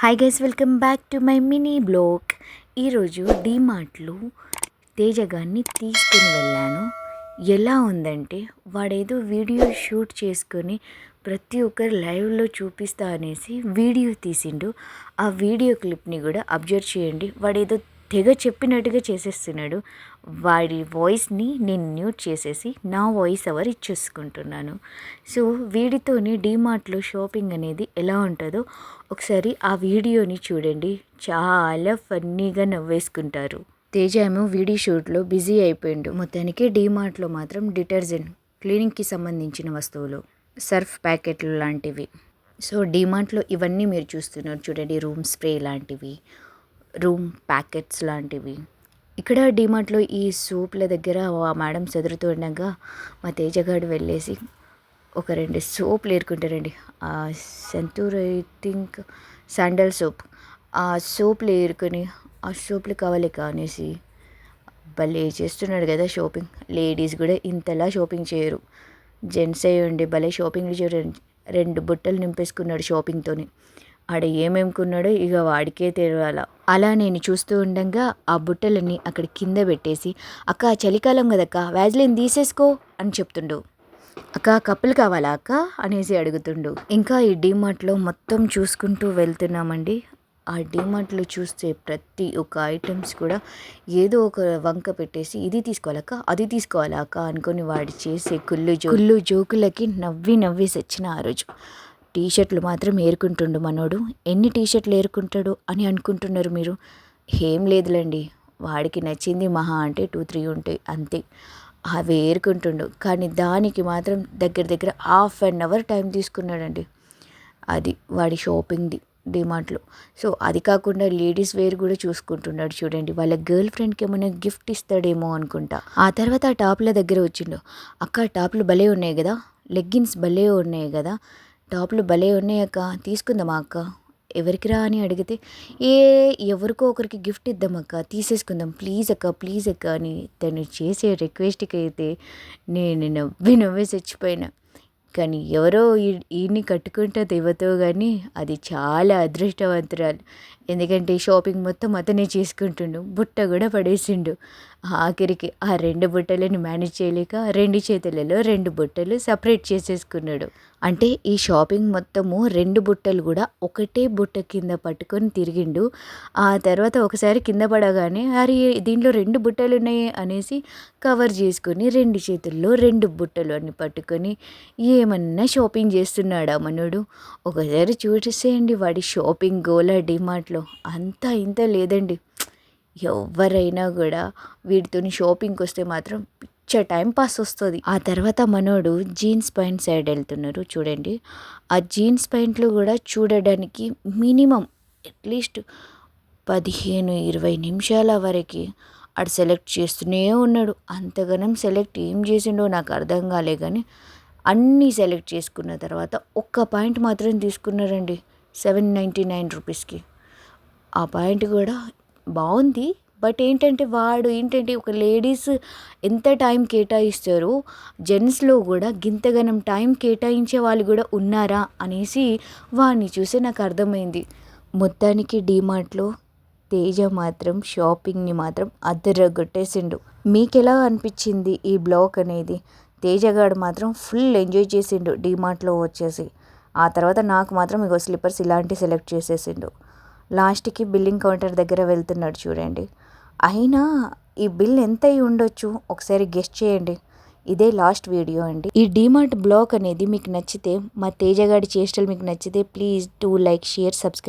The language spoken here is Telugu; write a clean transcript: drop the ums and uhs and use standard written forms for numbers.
Hi guys, welcome back to my mini blog. ఈరోజు డీమార్ట్లో తేజ గారిని తీసుకుని వెళ్ళాను. ఎలా ఉందంటే వాడేదో వీడియో షూట్ చేసుకొని ప్రతి ఒక్కరు లైవ్లో చూపిస్తా అనేసి వీడియో తీసిండు. ఆ వీడియో క్లిప్ని కూడా అబ్జర్వ్ చేయండి. వాడేదో తెగ చెప్పినట్టుగా చేసేస్తున్నాడు. వాడి వాయిస్ని నేను మ్యూట్ చేసేసి నా వాయిస్ ఓవర్ ఇచ్చేసుకుంటున్నాను. సో వీడితోని డీమార్ట్లో షాపింగ్ అనేది ఎలా ఉంటుందో ఒకసారి ఆ వీడియోని చూడండి. చాలా ఫన్నీగా నవ్వేసుకుంటారు. తేజ ఏమో వీడియో షూట్లో బిజీ అయిపోయిండు. మొత్తానికి డీమార్ట్లో మాత్రం డిటర్జెంట్, క్లీనింగ్కి సంబంధించిన వస్తువులు, సర్ఫ్ ప్యాకెట్లు లాంటివి. సో డీమార్ట్లో ఇవన్నీ మీరు చూస్తున్నారు చూడండి. రూమ్ స్ప్రే లాంటివి, రూమ్ ప్యాకెట్స్ లాంటివి. ఇక్కడ డీమార్ట్లో ఈ సోప్ల దగ్గర ఆ మేడం చదురుతూ ఉండగా మా తేజగాడు వెళ్ళేసి ఒక 2 సోప్లు ఏరుకుంటారండి. ఆ సెంటూర్ ఐ థింక్ శాండల్ సోప్, ఆ సోప్లు ఏరుకొని ఆ సోప్లు కావాలి అనేసి భలే చేస్తున్నాడు కదా షాపింగ్. లేడీస్ కూడా ఇంతలా షాపింగ్ చేయరు. జెంట్స్ అయ్యి ఉండి భలే షాపింగ్ చేయరు. 2 బుట్టలు నింపేసుకున్నాడు షాపింగ్తోని. ఆడ ఏమేమి కొన్నాడో ఇక వాడికే తెలియాల. అలా నేను చూస్తూ ఉండగా ఆ బుట్టలన్నీ అక్కడ కింద పెట్టేసి, అక్క చలికాలం కదక్క వ్యాజ్లిన్ తీసేసుకో అని చెప్తుండు. అక్క కప్పులు కావాలా అక్క అనేసి అడుగుతుండు. ఇంకా ఈ డీమార్ట్లో మొత్తం చూసుకుంటూ వెళ్తున్నామండి. ఆ డీమార్ట్లో చూస్తే ప్రతి ఒక్క ఐటమ్స్ కూడా ఏదో ఒక వంక పెట్టేసి ఇది తీసుకోవాలక్క అది తీసుకోవాలా అక్క అనుకొని వాడి చేసే కుళ్ళు జోకులకి నవ్వి సచ్చిన ఆ రోజు. టీషర్ట్లు మాత్రం ఏరుకుంటుండు మనోడు. ఎన్ని టీషర్ట్లు ఏరుకుంటాడు అని అనుకుంటున్నారు మీరు? ఏం లేదులేండి, వాడికి నచ్చింది మహా అంటే 2-3 ఉంటాయి అంతే. అవి ఏరుకుంటుండు. కానీ దానికి మాత్రం దగ్గర ½ an hour టైం తీసుకున్నాడండి. అది వాడి షాపింగ్ది డీమార్ట్లో. సో అది కాకుండా లేడీస్ వేర్ కూడా చూసుకుంటున్నాడు చూడండి. వాళ్ళ గర్ల్ ఫ్రెండ్కి ఏమైనా గిఫ్ట్ ఇస్తాడేమో అనుకుంటా. ఆ తర్వాత ఆ టాప్ల దగ్గర వచ్చిండు. అక్క టాప్లు భలే ఉన్నాయి కదా, లెగ్గిన్స్ భలే ఉన్నాయి కదా, టాప్లు భలే ఉన్నాయి అక్క, తీసుకుందామా అక్క? ఎవరికి రా అని అడిగితే ఎవరికో ఒకరికి గిఫ్ట్ ఇద్దాం అక్క, తీసేసుకుందాం ప్లీజ్ అక్క అని తను చేసే రిక్వెస్ట్కి అయితే నేను నవ్వి చచ్చిపోయినా. కానీ ఎవరో ఈయన్ని కట్టుకుంటే దేవతో కానీ అది చాలా అదృష్టవంతురాలు. ఎందుకంటే షాపింగ్ మొత్తం అతనే చేసుకుంటుండు. బుట్ట కూడా పడేసిండు. ఆఖరికి ఆ 2 బుట్టలను మేనేజ్ చేయలేక 2 చేతులలో 2 బుట్టలు సపరేట్ చేసేసుకున్నాడు. అంటే ఈ షాపింగ్ మొత్తము 2 బుట్టలు కూడా ఒకటే బుట్ట కింద పట్టుకొని తిరిగిండు. ఆ తర్వాత ఒకసారి కింద పడగానే అరే దీంట్లో 2 బుట్టలు ఉన్నాయి అనేసి కవర్ చేసుకొని 2 చేతుల్లో 2 బుట్టలు అని పట్టుకొని ఏమన్నా షాపింగ్ చేస్తున్నాడా మనోడు? ఒకసారి చూసేయండి వాడి షాపింగ్ గోలా డీమార్ట్లో. అంతా ఇంత లేదండి. ఎవరైనా కూడా వీటితోని షాపింగ్కి వస్తే మాత్రం పిచ్చ టైం పాస్ వస్తుంది. ఆ తర్వాత మనోడు జీన్స్ ప్యాంట్ సైడ్ వెళ్తున్నారు చూడండి. ఆ జీన్స్ ప్యాంట్లు కూడా చూడడానికి మినిమం అట్లీస్ట్ 15-20 నిమిషాల వరకు ఆడు సెలెక్ట్ చేస్తూనే ఉన్నాడు. అంతగానం సెలెక్ట్ ఏం చేసిండో నాకు అర్థం కాలే. కానీ అన్నీ సెలెక్ట్ చేసుకున్న తర్వాత ఒక్క పాయింట్ మాత్రం తీసుకున్నారండి 799 రూపీస్కి. ఆ పాయింట్ కూడా బాగుంది. బట్ ఏంటంటే ఒక లేడీస్ ఎంత టైం కేటాయిస్తారో జెంట్స్లో కూడా గింతగనం టైం కేటాయించే వాళ్ళు కూడా ఉన్నారా అనేసి వాడిని చూసి నాకు అర్థమైంది. మొత్తానికి డీమార్ట్లో తేజ మాత్రం షాపింగ్ని మాత్రం అద్దరగొట్టేసిండు. మీకెలా అనిపించింది ఈ బ్లాగ్ అనేది? తేజగాడు మాత్రం ఫుల్ ఎంజాయ్ చేసిండు డీమార్ట్లో వచ్చేసి. ఆ తర్వాత నాకు మాత్రం ఇగో స్లిప్పర్స్ ఇలాంటివి సెలెక్ట్ చేసేసిండు. లాస్ట్కి బిల్లింగ్ కౌంటర్ దగ్గర వెళ్తున్నాడు చూడండి. అయినా ఈ బిల్ ఎంత అయి ఉండొచ్చు ఒకసారి గెస్ట్ చేయండి. ఇదే లాస్ట్ వీడియో అండి. ఈ డీమార్ట్ బ్లాగ్ అనేది మీకు నచ్చితే, మా తేజగాడి చేష్టలు మీకు నచ్చితే please do like, share, subscribe.